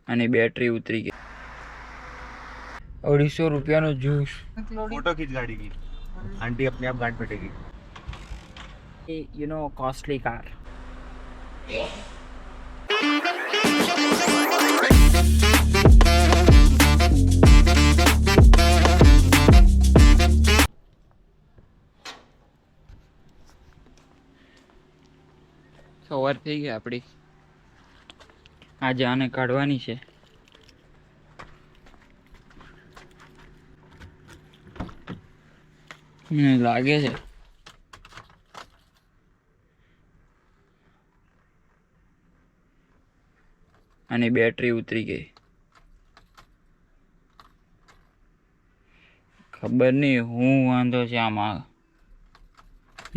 અને બેટરી ઉતરી ગઈ। 250 રૂપિયાનો જ્यूस। फोटो खींच गाड़ी की, आंटी अपने आप गांड फटेगी। You know costly car. સવાર થઈ ગઈ આપણી, આજે આને કાઢવાની છે। મને લાગે છે અને બેટરી ઉતરી ગઈ। ખબર નહીં હું વાંધો છે આમાં,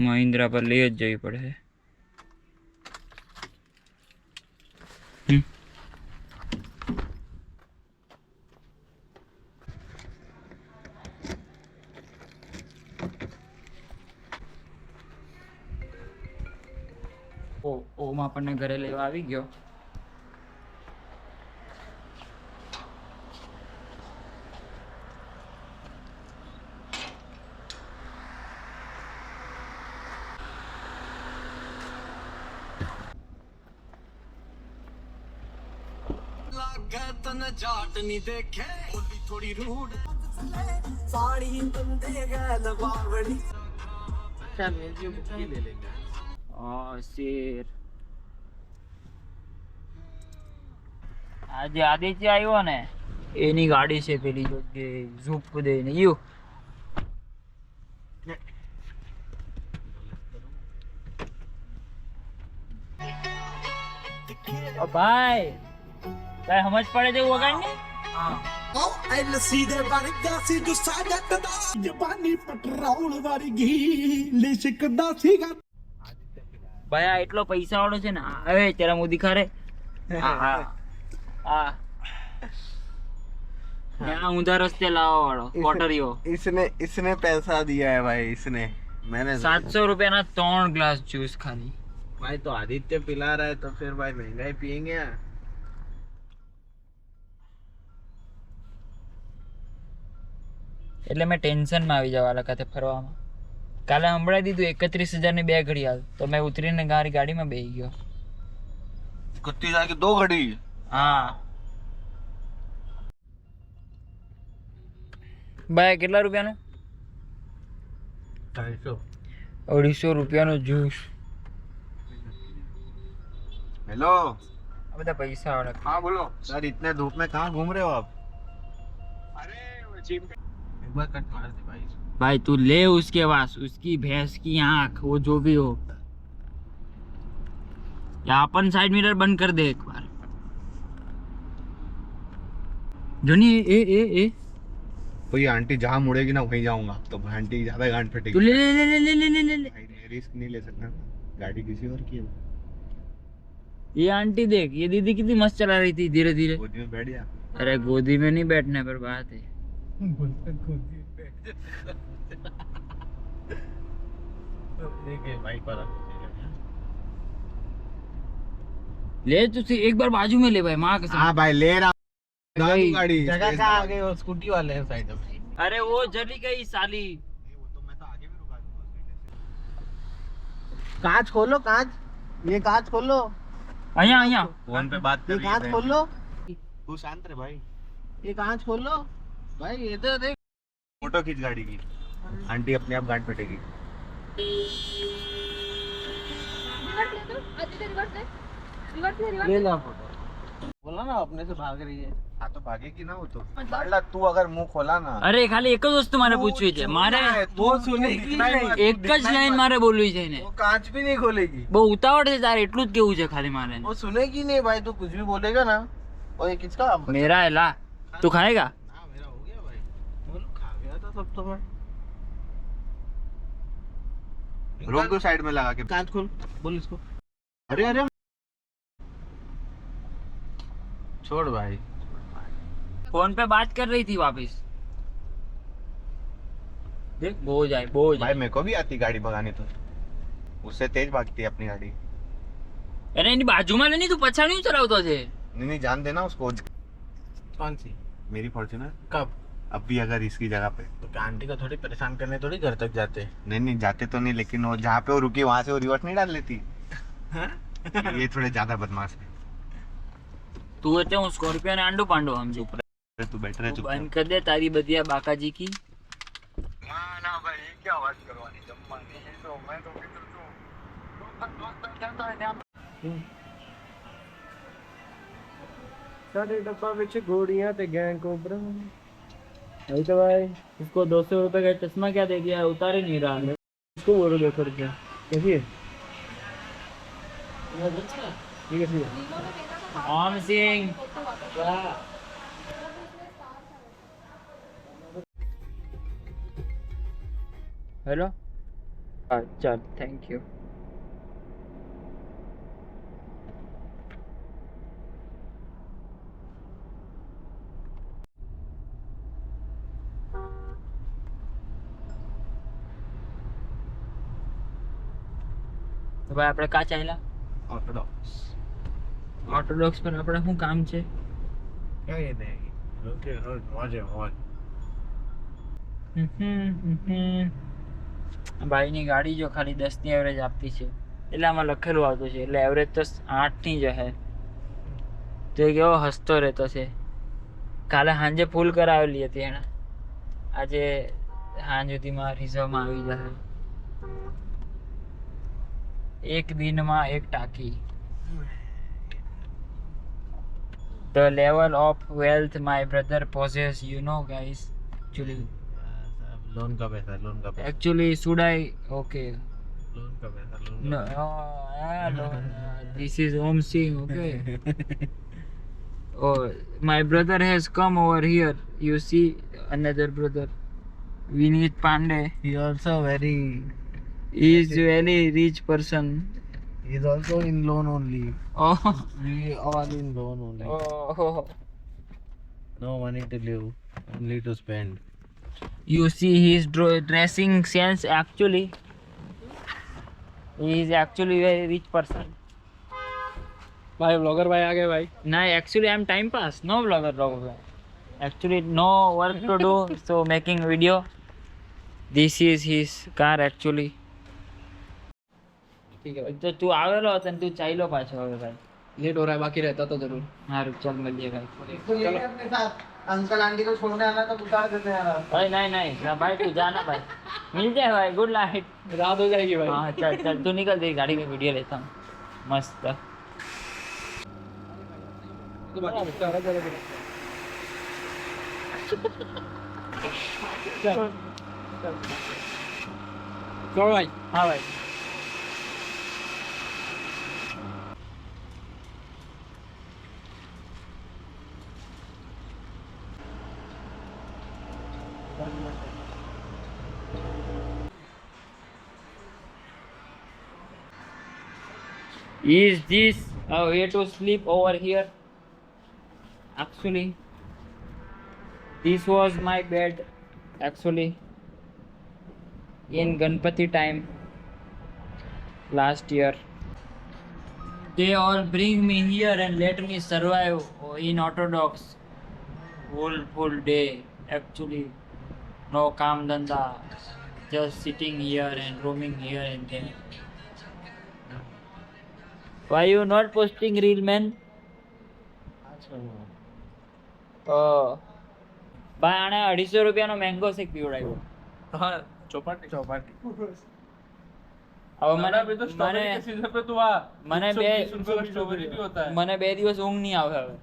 મહિન્દ્રા પર લઈ જ જવી પડે। ઓમ આપણને ઘરે લેવા આવી ગયો। जाट नहीं देखे बोली थोड़ी रूड साड़ी बंदे गैल बावड़ी अच्छा म्यूजियम बुक ले लेंगे। શેર આજે આદિત્ય આવ્યો ને એની ગાડી છે પેલી જો કે ઝૂપ દે ને યુ ઓ ભાઈ કઈ સમજ પડે છે વગાડ ને ओ एल सीधे वर्गा सी जो साजत दा जबानी पटराउल वर्गी लिशकदा सीगा ભાઈ આ એટલો પૈસા વાળો છે ને હવે તેરા મું દિખા રે આ यहाँ उधर रस्ते लावा वालों कोटरियो इसने पैसा दिया है भाई, इसने। मैंने 700 रुपया ना 3 ग्लास जूस खाली। भाई तो आदित्य पिला रहा है तो फिर भाई महंगा ही पियेंगे। એટલે મેં ટેન્શનમાં આવી જવા લગાતે ફરવામાં। કાલે સંભળાઈ દીધું 31,000 ની 2 ઘડિયાળ, તો મેં ઉતરીને ગાડીમાં બેસી ગયો। 31,000 की 2 घड़ी? હા ભાઈ કેટલા રૂપિયાનું? 250 રૂપિયાનો જ્यूस। हेलो, આ બધા પૈસા વાળા। हाँ बोलो सर, इतने धूप में कहाँ घूम रहे हो आप? अरे जिम एक बार कट मार दे भाई। भाई तू ले उसके पास, उसकी भैंस की आंख वो जो भी हो, या अपन साइड मिरर बंद कर दे एक बार। जोनी ए कोई आंटी जहाँ मुड़ेगी ना वहीं जाऊंगा, तो आंटी ज्यादा गांड तू फटेगी। ले ले ले ले ले ले ले ले ले। भाई रिस्क नहीं ले सकता, गाड़ी किसी और की है। ये आंटी देख, ये दीदी कितनी मस्त चला रही थी धीरे धीरे। गोदी में बैठ जा। अरे गोदी में नहीं बैठने पर बात है। भाई पर ले तू एक बार बाजू में ले भाई, माँ कसम। हाँ भाई ले रहा भाई, गाड़ी जगह कहाँ आ गई? वो स्कूटी वाले हैं साइड में। अरे वो जली गई साली। वो तो मैं तो आगे भी रुका दूंगा। कांच खोलो, कांच, ये कांच खोलो, अया अया फोन पे बात कर ये रही है कांच खोलो, तू शांत रहे भाई। ये कांच खोलो भाई, इधर देख। फोटो खींच गाड़ी की, आंटी अपने आप गांड फटेगी। ले ला फोटो। बोला ना अपने से भाग रही है। हाँ तो भागेगी ना वो तो। मारला तू अगर मुंह खोला ना। अरे ખાલી એક જ વસ્તુ મારે પૂછવી છે, મારે वो सुनेगी नहीं। એક જ લાઈન મારે બોલવી છે ને। वो कांच भी नहीं खोलेगी। બહુ ઉતાવળ છે તારે, એટલું જ કેવું છે ખાલી મારે। वो सुनेगी नहीं भाई, तू कुछ भी बोलेगा ना। और ये किसका? मेरा है ला, तू खाएगा? हाँ मेरा हो गया भाई। बोलो खा गया था सब तो मैं। रोक दो साइड में लगा के। कांच खोल, बोल इसको। अरे अरे छोड़ भाई। फोन पे बात कर रही थी वापस। देख बोझ आई बोझ। भाई मेरे को भी आती गाड़ी भगानी, तो उससे तेज भागती है अपनी गाड़ी। अरे એની બાજુમાં લેની, તું પછાડી ચલાવતો છે। नहीं नहीं जान देना उसको। कौन सी? मेरी फॉर्च्यूनर। कब? अब भी अगर इसकी जगह पे तो क्या आंटी को थोड़ी परेशान करने थोड़ी घर तक जाते? नहीं जाते तो नहीं, लेकिन वो जहाँ पे वो रुकी वहां से वो रिवर्स नहीं डाल लेती। ये थोड़े ज्यादा बदमाश है। તું એટલે હું સ્કોર્પિયો ને આંડો પાંડો સમજુ अरे तू बैठ रहे चुप બંધ કરી દે તારી બધી આ બાકાજી की ना भाई क्या बात करवानी जम्मानी है तो मैं तो मित्र तू जाता है ध्यान। सारे डब्बा पीछे घोड़ियां ते गैंग कोबरा। वही तो भाई उसको 200 रुपए का चश्मा क्या दे दिया, उतार ही नहीं रहा है। इसको बोलो 200 रुपया कैसी है? ये कैसी है? ओम सिंह हेलो अच्छा थैंक यू। તો ભાઈ આપણે કા ચાલ્યા ऑर्थोडॉक्स ઓર્થોડોક્સ પર આપણે શું કામ છે? क्या ये नहीं रोके रोज मौज है मौज। ભાઈની ગાડી જો ખાલી 10 ની એવરેજ આપતી છે, એટલે આમાં લખેલું આવતું છે, એટલે એવરેજ તો 8 ની જ હશે। તો એ કેવો હસતો રહેતો છે। કાલે સાંજે ફૂલ કરાવેલી હતી એણે, આજે સાંજ સુધીમાં રિઝર્વમાં આવી જશે। એક દિનમાં એક ટાંકી। The level of wealth my brother possesses, you know guys, actually loan का पैसा लोन का पैसा actually should I okay loan का पैसा loan no no this is Om Singh, okay. Oh, my brother has come over here, you see another brother Vineet Pandey, He also very. he is very rich person. He is also in loan only. Oh We all in loan only. oh No money to live, only to spend. you see his dressing sense, actually he is actually very rich person. भाई blogger भाई आ गए भाई। No, actually I'm time pass, no vlogger. Actually no work to do, so making video. This is his car actually. ठीक है भाई, तो तू आवेलो હતો ને તું ચાલ્યો પાછો હવે ભાઈ। लेट हो रहा है, बाकी रहता तो जरूर। હારું ચાલ મળીએ ભાઈ। तो ये अपने साथ अंकल आंटी को छोड़ने आना तो उतार देने आना। भाई नहीं ना भाई तू जाना भाई, मिल जाए भाई, गुड नाइट। रात हो जाएगी भाई। हाँ चल चल तू निकल, तेरी गाड़ी में वीडियो लेता हूँ मस्त। तो बाकी चला चला चलो भाई। हाँ भाई is this a way to sleep over here? Actually this was my bed actually in Ganpati time last year. They all bring me here and let me survive in orthodox full day actually. No kaam dhanda, just sitting here and roaming here and there. Why you not posting reel, man? Oh, ભાઈ આણે 250 રૂપિયાનો mango શેક પીવડાવ્યો। हाँ चौपाटी चौपाटी। હવે મને अभी तो strawberry के season पे तो મને 20 रुपए का स्ट्रॉबेरी भी होता है। મને 2 દિવસ ઊંઘ नहीं આવે હવે।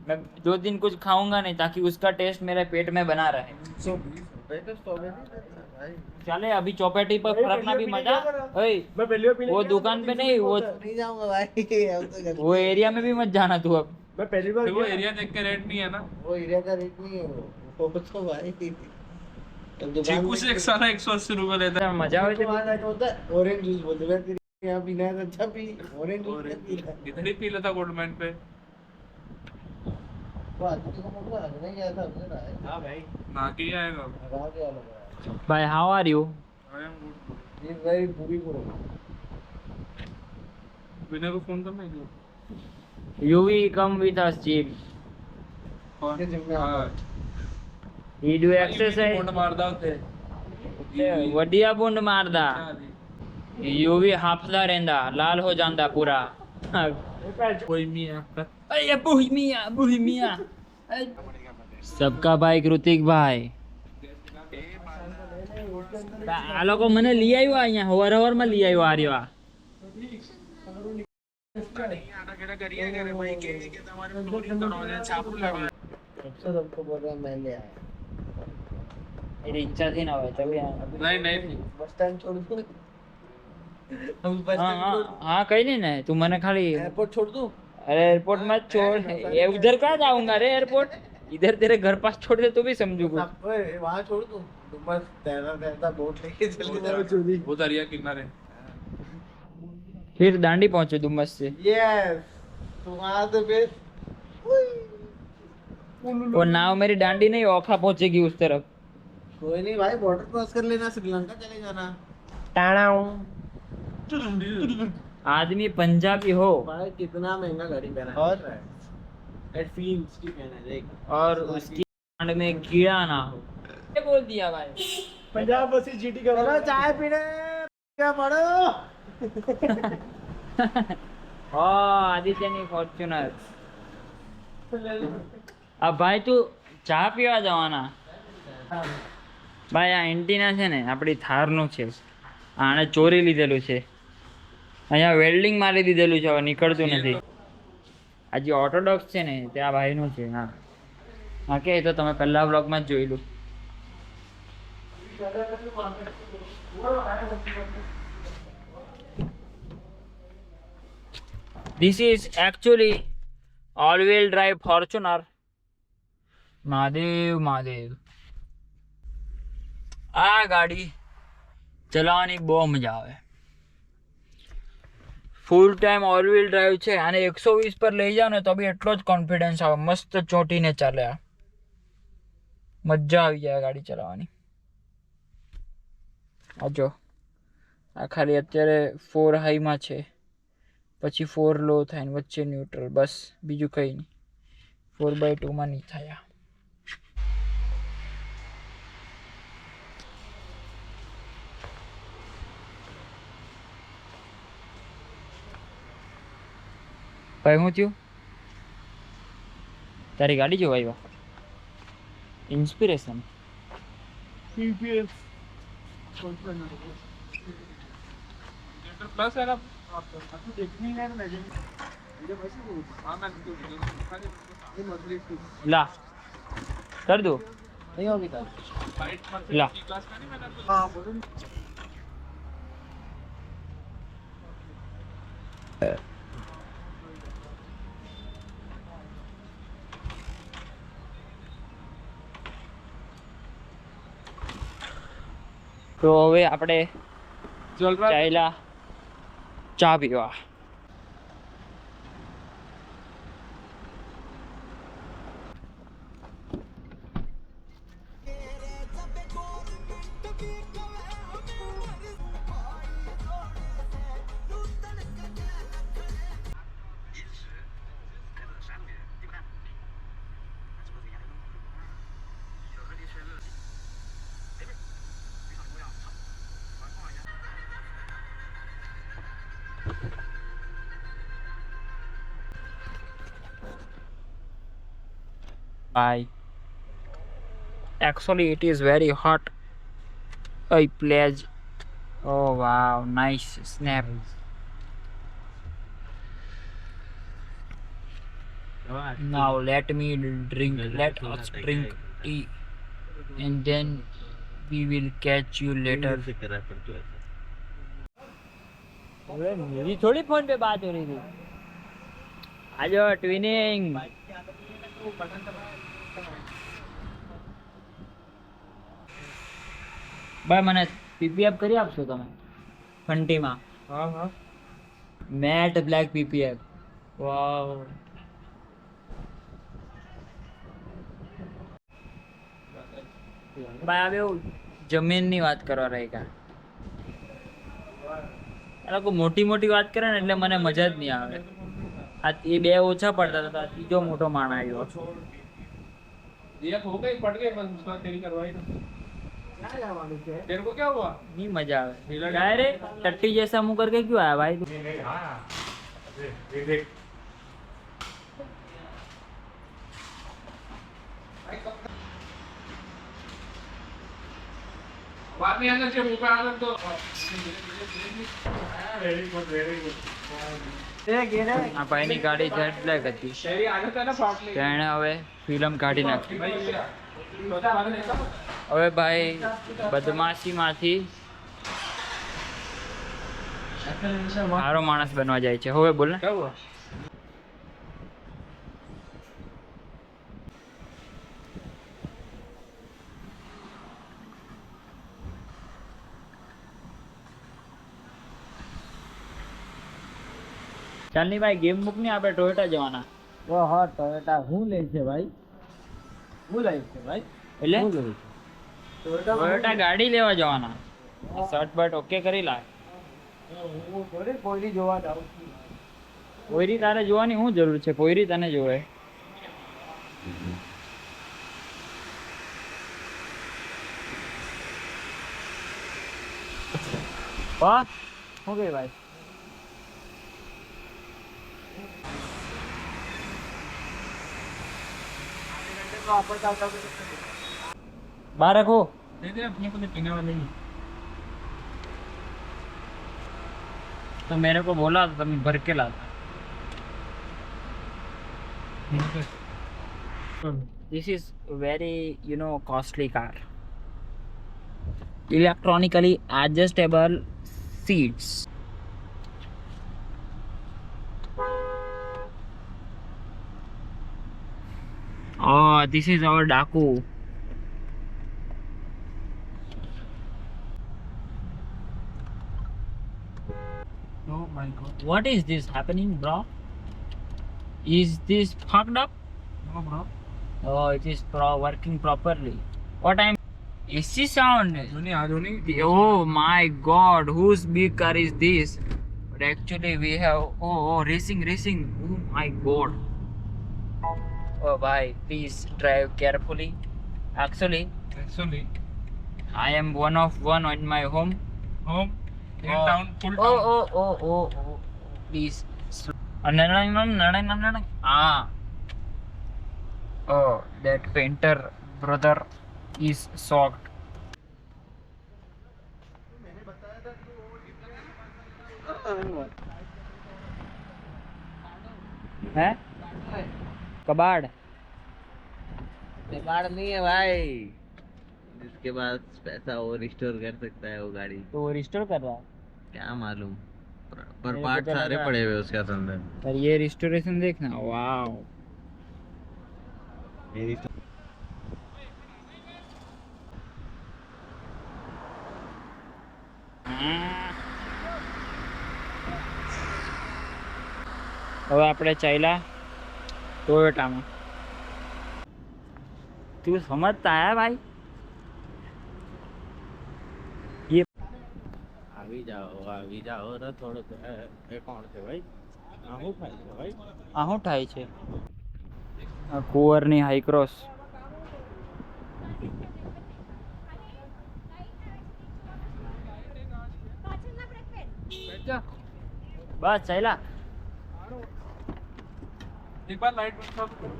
मैं 2 दिन कुछ खाऊंगा नहीं ताकि उसका टेस्ट मेरे पेट में बना रहे। 120 रुपए का स्ट्रॉबेरी देता है भाई। चले अभी चौपाटी पर फरकना भी मजा। ओए मैं पहली बार पीने वो दुकान पे नहीं, वो नहीं जाऊंगा भाई। अब तो वो एरिया में भी मत जाना तू अब। मैं पहली बार वो एरिया देख के रेट नहीं है ना। वो एरिया का रेट नहीं है वो तो भाई चीकू से एक साला 180 रुपए लेता है। मजा આવે છે। होता है ऑरेंज जूस बोलते हैं। तेरे यहाँ पीना है तो अच्छा पी, ऑरेंज जूस पीना है। इधर ही पी लेता गोल्डमैन पे। वो आदमी को मतलब लगने गया था उधर आया। हाँ भाई ना की आएगा। लगा के लग रहा है। भाई how are you? I am good. ये वेरी पूरी को विनय को फोन करना है। You will come with us, Chief. he do exercise मोड़ मारदा होते वडिया बूंद मारदा यूवी हाफदा रहंदा लाल हो जांदा पूरा कोई मियां अरे बुहिमिया सबका भाई कृतिक भाई આ લોકો મને લઈ આવ્યા અહીંયા હવાર માં લઈ આવ્યો આર્યવા सबको बोल रहा मैं ले आया मेरी इच्छा थी ना भाई तभी नहीं बस स्टैंड छोड़ दूं हम बस हाँ हाँ हाँ कहीं नहीं ना तू मैंने खाली एयरपोर्ट छोड़ दूं अरे एयरपोर्ट मत छोड़ ये उधर कहाँ जाऊंगा रे एयरपोर्ट इधर तेरे घर पास छोड़ दे तो भी समझू कुछ ओए वहां छोड़ दूं तुम बस तैरता तैरता बोट लेके चले जाओ वो दरिया किनारे फिर दांडी पहुंचे डुमस से यस तुम वहां से फिर वो नाव मेरी दांडी नहीं ओखा पहुंचेगी उस तरफ कोई नहीं भाई बॉर्डर क्रॉस कर लेना श्रीलंका चले जाना टाणाऊ आदमी पंजाबी हो भाई कितना महंगा गाड़ी पहना है और एट फील्स की पहना है देख और उसकी कांड में कीड़ा ना हो ये बोल दिया भाई पंजाब बसी जीटी का चलो चाय पीने क्या पड़ो ओ आदित्य ની ફોર્ચ્યુનર अब भाई तू ચા પીવા જવાના ભાઈ આ એન્ટીના છે ને આપણી થારનું છે આણે ચોરી લીધેલું છે અહીંયા વેલ્ડિંગ મારી દીધેલું છે હવે નીકળતું નથી આ જે ઓર્થોડોક્સ છે ને તે આ ભાઈનું છે હા હા કે એ તો તમે પહેલા વ્લોગમાં જ જોયેલું This is actually all-wheel drive Fortuner. Mahadev આ ગાડી ચલાવવાની બહુ મજા આવે full time all wheel drive છે અને 120 પર લઈ જાવ ને તો બી એટલો જ કોન્ફિડન્સ આવે મસ્ત ચોંટીને ચાલે આ મજા આવી જાય ગાડી ચલાવવાની આ જો આ ખાલી અત્યારે 4 હાઈમાં છે પછી 4 લો થાય ને વચ્ચે ન્યુટ્રલ બસ બીજું કંઈ નહીં 4x2 માં નહીં થાય ભાઈ શું થયું તારી ગાડી જોવા આવ્યા ઇન્સ્પિરેશન प्लस है ना ला कर दो नहीं होगी था ला हाँ बोलो તો હવે આપણે चल रहा है ચાલ્યા ચા પીવા Bye. Actually, it is very hot. I pledge. Oh wow, nice snap. Now let me drink. Let us drink tea, and then we will catch you later. अरे मेरी थोड़ी फोन पे बात हो रही थी आज ट्विनिंग ભાઈ મને પીપીએફ કરી આપશો તમે ફંટીમાં हाँ हाँ મેટ બ્લેક પીપીએફ વાવ ભાઈ હવે એવું જમીનની વાત કરવા રહી ગયા એ લોકો મોટી મોટી વાત કરે ને એટલે મને મજા જ નહીં આવે આ એ બે ઓછા પડતા હતા ત્રીજો મોટો માણ આવ્યો ये हो गई पड़ गई बस उसका तेरी करवाई तो ક્યાં જવાનું છે? तेरे को क्या हुआ नहीं मजा आवे क्या रे टट्टी जैसा मुंह करके क्यों आया भाई तू? बाद में आना चाहिए मुंह पे आना तो આ ભાઈની ગાડી જેટ બ્લેક હતી तेरी आदत है ना फाट ले તેણે હવે ફિલ્મ કાઢી નાખી भाई छोटा वाला देखा હવે ભાઈ બદમાશીમાંથી સારો માણસ બનવા જાય છે હવે બોલ ને क्या हुआ ચાલની ભાઈ ગેમ મૂક ને આપણે ટોયોટા જવાના ઓ હા ટોયોટા હું લે છે ભાઈ હું લઈ છે ભાઈ એટલે હું લઈ ટોયોટા ગાડી લેવા જવાના શર્ટ બર્ટ ઓકે કરી લાય હું થોડી કોઈની જોવા જાઉં છું પોયરી તારે જોવાની શું જરૂર છે પોયરી તને જોવે વાહ શું કે ભાઈ बाहर रखो दे दे अपने को तो पीने वाले ही तो मेरे को बोला तो मैं भर के लाता this is very costly car electronically adjustable seats oh this is our Daku oh my god what is this happening bro is this fucked up no bro oh it is working properly what I'm AC sound आधुनिक oh my god whose big car is this but actually we have oh racing oh my god oh bhai please drive carefully actually I am one of one in my home home in oh. town full oh please ah oh that painter brother is shocked है कबाड़ बेकार नहीं है भाई जिसके पास पैसा वो restore कर सकता है वो गाड़ी तो वो रिस्टोर कर रहा है क्या मालूम पर मेरे पार्ट को तो सारे लगा- पड़े हुए उसके अंदर पर ये रिस्टोरेशन देखना वाओ मेरी હવે આપણે ચાલ્યા ટોયોટામાં તું સમજતા હે ભાઈ આવી જાઓ ને થોડુંક એ કોણ છે ભાઈ આ શું થાય છે ભાઈ આ શું થાય છે આ કુંવરની હાઈક્રોસ બસ ચાલ્યા एक बार लाइट बंद कर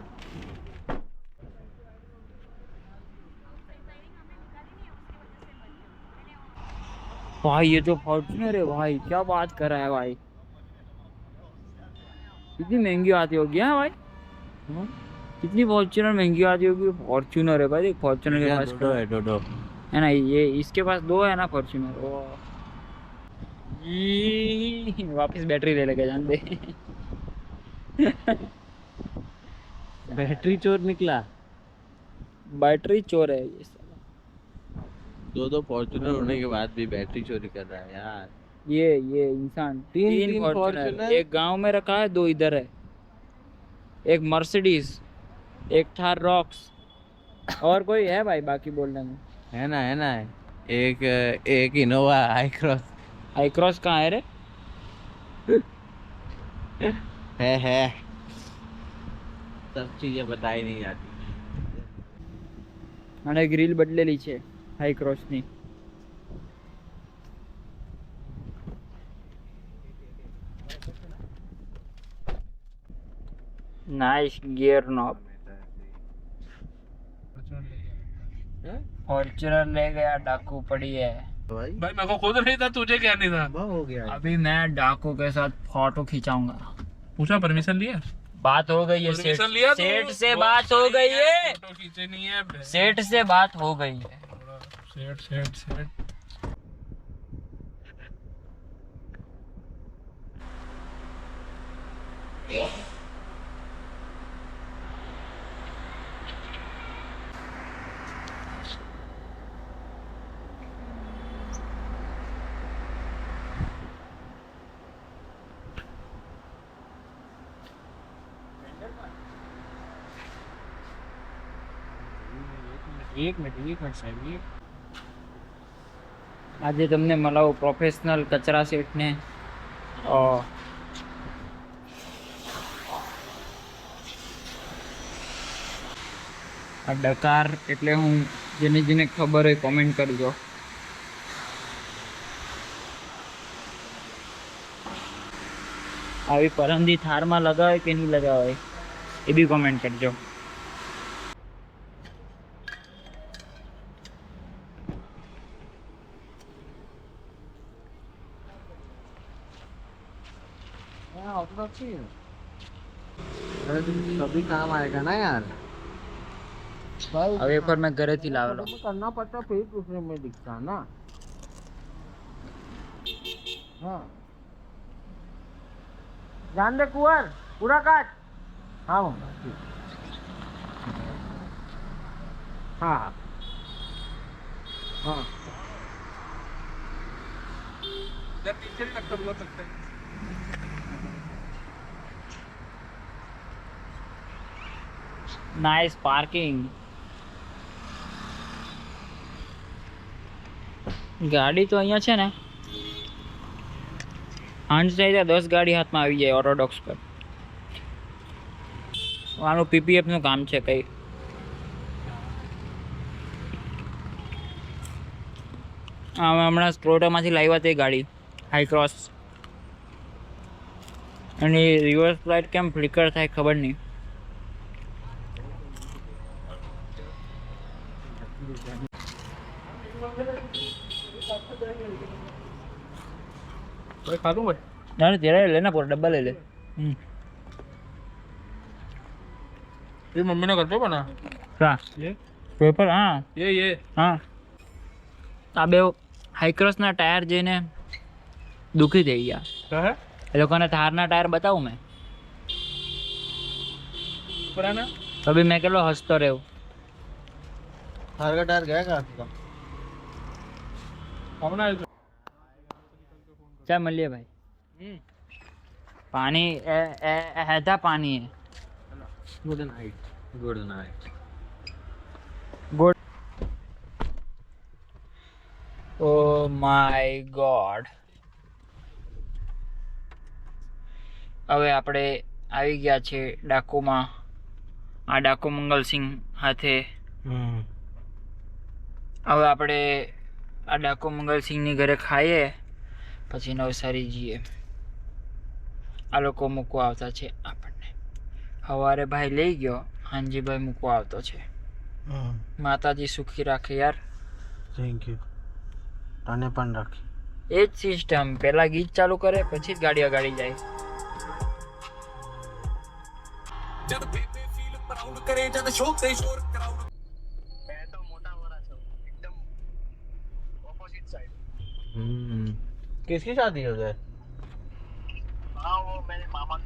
भाई ये तो फॉर्च्यूनर है भाई क्या बात कर रहा है भाई कितनी महंगी आती होगी हाँ भाई कितनी फॉर्च्यूनर महंगी आती होगी फॉर्च्यूनर है भाई देख फॉर्च्यूनर के पास डोडो है डोडो है ना ये इसके पास दो है ना फॉर्च्यूनर ओ वापस बैटरी ले लेके जान दे बैटरी चोर निकला बैटरी चोर है ये साला। दो फॉर्च्यूनर होने के बाद भी बैटरी चोरी कर रहा है यार ये इंसान तीन तीन फॉर्च्यूनर फॉर्च्यूनर? एक गांव में रखा है दो इधर है एक मर्सिडीज एक थार रॉक्स और कोई है भाई बाकी बोलने में है ना एक Innova high cross high cross कहाँ है रे है सब चीजें बताई नहीं जाती અને ગ્રીલ બદલેલી છે હાઈ ક્રોસની. Nice gear knob. फॉर्च्यूनर ले गया, डाकू पड़ी है. भाई भाई मेरे को खुद नहीं था, तुझे क्या नहीं था? बहुत हो गया अभी मैं डाकू के साथ फोटो खिंचाऊंगा. पूछा परमिशन लिया? बात हो गई है परमिशन सेठ लिया तो सेठ से बहुत बात हो सही गई है. फोटो खींचे नहीं है सेठ से बात हो गई है. सेठ सेठ सेठ. एक मिनट साहब. આજે તમને મળાવું પ્રોફેશનલ કચરા સેઠને. આ ડકાર એટલે હું, જેને ખબર હોય કોમેન્ટ કરજો. આવી પરમદી થારમાં લગાવે કે નહીં લગાવે એ બી કોમેન્ટ કરજો. अरे कभी काम आएगा ना यार. હવે એકવાર મેં ઘરેથી લાવેલો. करना पड़ता फिर दूसरे में दिखता ना. हाँ जान दे कुंवर पूरा काट. हाँ मम्मा हाँ हाँ जब पीछे तक तो बोल सकते हैं. Nice parking. ગાડી તો અહીંયા છે ને, હાંજ થાય ત્યાં 10 ગાડી હાથમાં આવી જાય ઓર્થોડોક્સ પર. આનું પીપીએફ નું કામ છે કઈ. હમણાં સ્પ્રોટામાંથી લાવ્યા તે ગાડી હાઈ ક્રોસ, અને રિવર્સ લાઇટ કેમ ફ્લિકર થાય ખબર નહીં. भाई खा लूं भाई. ना तेरा ले ना, पूरा डब्बा ले ले. ये मम्मी ने घर पे बना. क्या ये પેપર? હા ये હા. આ બે હાઈ ક્રોસના ટાયર જઈને દુખી થઈ ગયા. क्या है? એ લોકોને થારના ટાયર બતાવું મેં, पुराना. તો બી મેં કેટલો હસતો રહ્યો. थार का टायर गया कहाँ था. अपना ચાલ મળીએ ભાઈ. પાણી હેઠા પાણી હે. Good night. Good night. Good. Oh my God. હવે આપણે આવી ગયા છે ડાકોમાં. આ ડાકો મંગલસિંહ હાથે. હવે આપણે આ ડાકો મંગલસિંહની ઘરે ખાઈએ, પછી નવસારી જઈએ. આ લોકો મૂકવા આવતા છે આપણને. સવારે ભાઈ લઈ ગયો, હાંજી ભાઈ મૂકવા આવતો છે. માતાજી સુખી રાખે યાર. Thank you. તને પણ રાખી. એ જ સિસ્ટમ, પહેલા ગીત ચાલુ કરે પછી જ ગાડી અગાડી જાય. मैं तो मोटा हो रहा था एकदम ऑपोजिट साइड. किसकी शादी हो गए. हाँ वो मेरे मामा.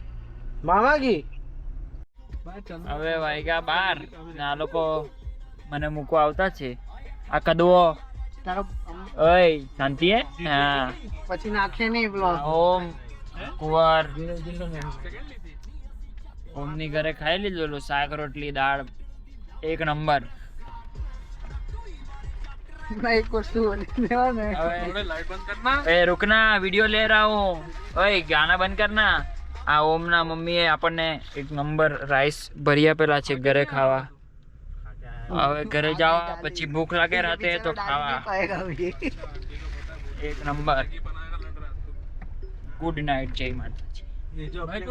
मामा की. હવે વાગ્યા 12 ને આ લોકો મને મૂકવા આવતા છે. આ કદવો. ઓય શાંતિ હે. હા પછી નાખે નહીં બ્લોગ. ઓમ કુંવર ઓમની ઘરે ખાઈ લીધેલું શાક રોટલી દાળ એક નંબર. एक वस्तु હવે थोड़े लाइट बंद करना. ए रुकना, वीडियो ले रहा हूँ. ओए गाना બંધ કરના. આ ઓમના મમ્મીએ આપણને એક નંબર રાઈસ ભરી આપેલા છે ઘરે ખાવા. હવે ઘરે જવા પછી ભૂખ લાગે રાતે તો ખાવા એક નંબર. ગુડ નાઇટ, જય માતાજી.